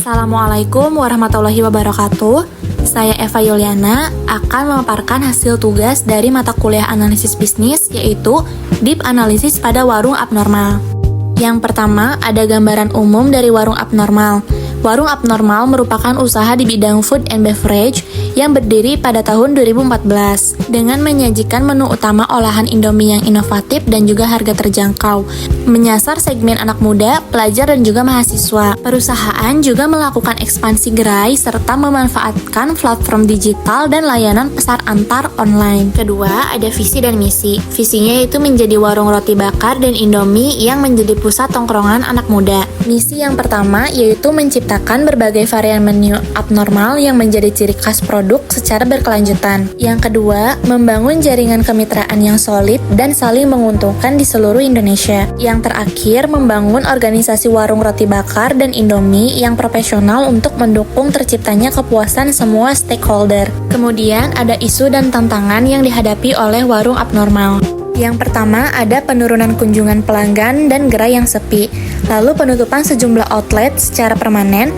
Assalamualaikum warahmatullahi wabarakatuh. Saya Eva Yuliana akan memaparkan hasil tugas dari mata kuliah analisis bisnis, yaitu Deep Analysis pada warung abnormal. Yang pertama, ada gambaran umum dari warung abnormal. Warung abnormal merupakan usaha di bidang food and beverage yang berdiri pada tahun 2014 dengan menyajikan menu utama olahan Indomie yang inovatif dan juga harga terjangkau, menyasar segmen anak muda, pelajar dan juga mahasiswa. Perusahaan juga melakukan ekspansi gerai serta memanfaatkan platform digital dan layanan pesan antar online. Kedua, ada visi dan misi. Visinya yaitu menjadi warung roti bakar dan Indomie yang menjadi pusat tongkrongan anak muda. Misi yang pertama yaitu menciptakan berbagai varian menu abnormal yang menjadi ciri khas produk secara berkelanjutan. Yang kedua, membangun jaringan kemitraan yang solid dan saling menguntungkan di seluruh Indonesia. Yang terakhir, membangun organisasi warung roti bakar dan Indomie yang profesional untuk mendukung terciptanya kepuasan semua stakeholder. Kemudian ada isu dan tantangan yang dihadapi oleh warung abnormal. Yang pertama, ada penurunan kunjungan pelanggan dan gerai yang sepi, lalu penutupan sejumlah outlet secara permanen,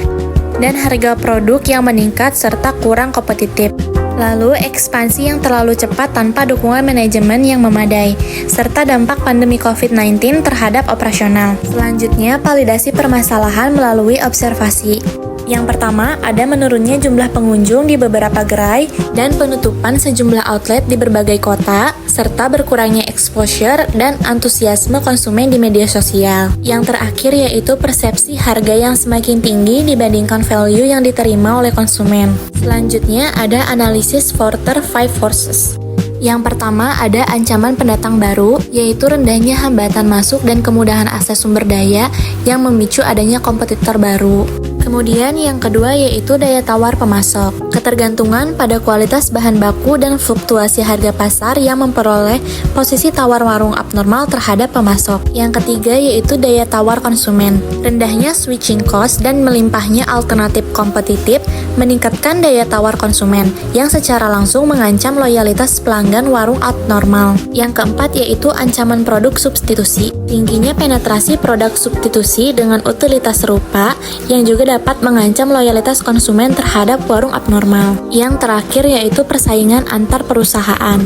dan harga produk yang meningkat serta kurang kompetitif. Lalu, ekspansi yang terlalu cepat tanpa dukungan manajemen yang memadai, serta dampak pandemi COVID-19 terhadap operasional. Selanjutnya, validasi permasalahan melalui observasi. Yang pertama, ada menurunnya jumlah pengunjung di beberapa gerai dan penutupan sejumlah outlet di berbagai kota, serta berkurangnya exposure dan antusiasme konsumen di media sosial. Yang terakhir yaitu persepsi harga yang semakin tinggi dibandingkan value yang diterima oleh konsumen. Selanjutnya ada analisis Porter 5 Forces. Yang pertama ada ancaman pendatang baru, yaitu rendahnya hambatan masuk dan kemudahan akses sumber daya yang memicu adanya kompetitor baru. Kemudian yang kedua yaitu daya tawar pemasok, ketergantungan pada kualitas bahan baku dan fluktuasi harga pasar yang memperoleh posisi tawar warung abnormal terhadap pemasok. Yang ketiga yaitu daya tawar konsumen, rendahnya switching cost dan melimpahnya alternatif kompetitif meningkatkan daya tawar konsumen yang secara langsung mengancam loyalitas pelanggan warung abnormal. Yang keempat yaitu ancaman produk substitusi, tingginya penetrasi produk substitusi dengan utilitas serupa yang juga dapat mengancam loyalitas konsumen terhadap warung abnormal. Yang terakhir yaitu persaingan antar perusahaan.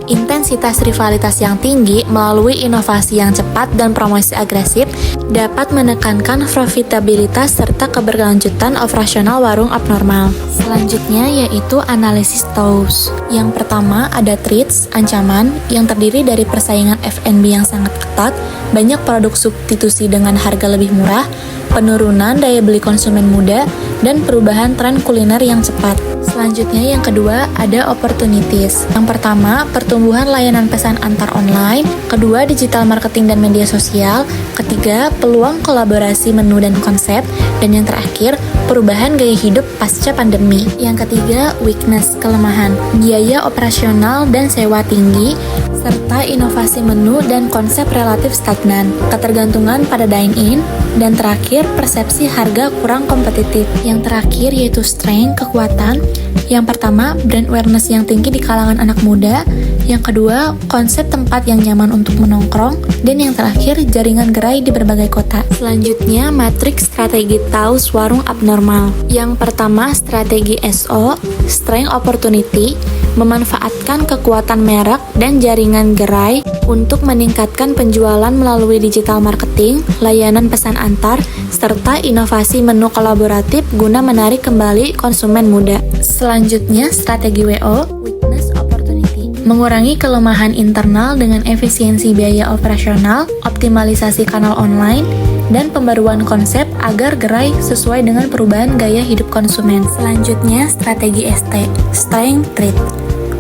Intensitas rivalitas yang tinggi melalui inovasi yang cepat dan promosi agresif dapat menekankan profitabilitas serta keberlanjutan operasional warung abnormal. Selanjutnya yaitu analisis TOWS. Yang pertama ada threats, ancaman, yang terdiri dari persaingan F&B yang sangat ketat, banyak produk substitusi dengan harga lebih murah, penurunan daya beli konsumen muda, dan perubahan tren kuliner yang cepat. Selanjutnya yang kedua ada opportunities. Yang pertama, pertumbuhan layanan pesan antar online. Kedua, digital marketing dan media sosial. Ketiga, peluang kolaborasi menu dan konsep. Dan yang terakhir, perubahan gaya hidup pasca pandemi. Yang ketiga, weakness, kelemahan, biaya operasional dan sewa tinggi, serta inovasi menu dan konsep relatif stagnan, ketergantungan pada dine-in, dan terakhir, persepsi harga kurang kompetitif. Yang terakhir yaitu strength, kekuatan. Yang pertama, brand awareness yang tinggi di kalangan anak muda. Yang kedua, konsep tempat yang nyaman untuk menongkrong. Dan yang terakhir, jaringan gerai di berbagai kota. Selanjutnya, matriks strategi TOWS warung abnormal. Yang pertama, strategi SO, strength opportunity, memanfaatkan kekuatan merek dan jaringan gerai untuk meningkatkan penjualan melalui digital marketing, layanan pesan antar, serta inovasi menu kolaboratif guna menarik kembali konsumen muda. Selanjutnya, strategi WO, weakness opportunity, mengurangi kelemahan internal dengan efisiensi biaya operasional, optimalisasi kanal online, dan pembaruan konsep agar gerai sesuai dengan perubahan gaya hidup konsumen. Selanjutnya, strategi ST, strength trade,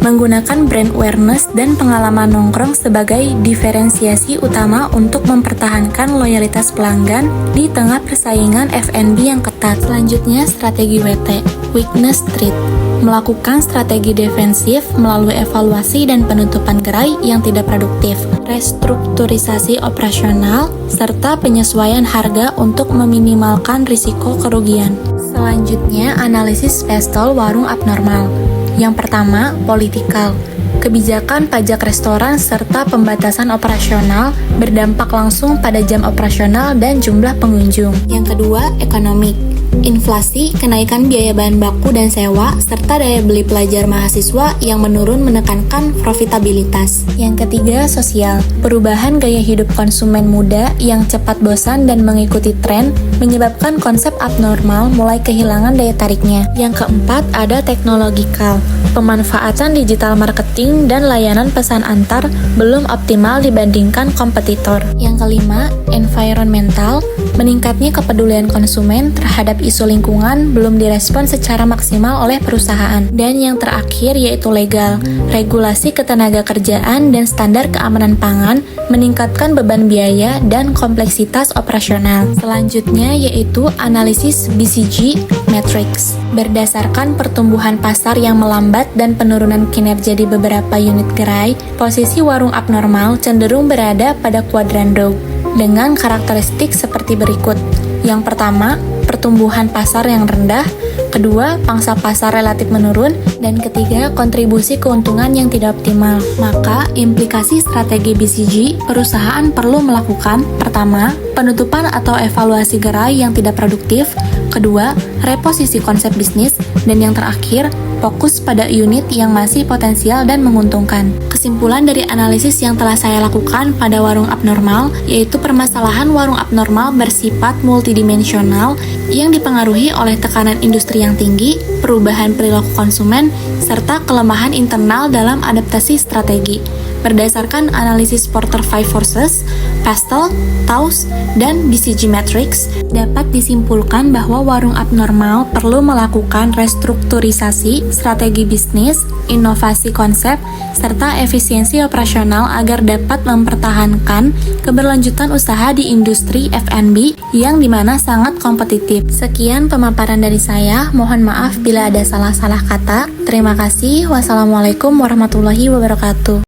menggunakan brand awareness dan pengalaman nongkrong sebagai diferensiasi utama untuk mempertahankan loyalitas pelanggan di tengah persaingan F&B yang ketat. Selanjutnya, strategi WT, weakness trade, melakukan strategi defensif melalui evaluasi dan penutupan gerai yang tidak produktif, restrukturisasi operasional, serta penyesuaian harga untuk meminimalkan risiko kerugian. Selanjutnya, analisis pestol warung abnormal. Yang pertama, politikal. Kebijakan pajak restoran serta pembatasan operasional berdampak langsung pada jam operasional dan jumlah pengunjung. Yang kedua, ekonomik. Inflasi, kenaikan biaya bahan baku dan sewa, serta daya beli pelajar mahasiswa yang menurun menekankan profitabilitas. Yang ketiga, sosial. Perubahan gaya hidup konsumen muda yang cepat bosan dan mengikuti tren menyebabkan konsep abnormal mulai kehilangan daya tariknya. Yang keempat, ada teknologikal. Pemanfaatan digital marketing dan layanan pesan antar belum optimal dibandingkan kompetitor. Yang kelima, environmental. Meningkatnya kepedulian konsumen terhadap isu lingkungan belum direspon secara maksimal oleh perusahaan. Dan yang terakhir yaitu legal. Regulasi ketenagakerjaan dan standar keamanan pangan meningkatkan beban biaya dan kompleksitas operasional. Selanjutnya yaitu analisis BCG Matrix. Berdasarkan pertumbuhan pasar yang melambat dan penurunan kinerja di beberapa unit gerai, posisi warung abnormal cenderung berada pada kuadran Dow dengan karakteristik seperti berikut. Yang pertama, pertumbuhan pasar yang rendah. Kedua, pangsa pasar relatif menurun. Dan ketiga, kontribusi keuntungan yang tidak optimal. Maka, implikasi strategi BCG, perusahaan perlu melakukan: pertama, penutupan atau evaluasi gerai yang tidak produktif. Kedua, reposisi konsep bisnis. Dan yang terakhir, fokus pada unit yang masih potensial dan menguntungkan. Kesimpulan dari analisis yang telah saya lakukan pada warung abnormal, yaitu permasalahan warung abnormal bersifat multidimensional yang dipengaruhi oleh tekanan industri yang tinggi, perubahan perilaku konsumen, serta kelemahan internal dalam adaptasi strategi. Berdasarkan analisis Porter 5 Forces, Pastel, Taus, dan BCG Matrix, dapat disimpulkan bahwa warung abnormal perlu melakukan restrukturisasi strategi bisnis, inovasi konsep, serta efisiensi operasional agar dapat mempertahankan keberlanjutan usaha di industri F&B yang dimana sangat kompetitif. Sekian pemaparan dari saya, mohon maaf bila ada salah-salah kata. Terima kasih, wassalamualaikum warahmatullahi wabarakatuh.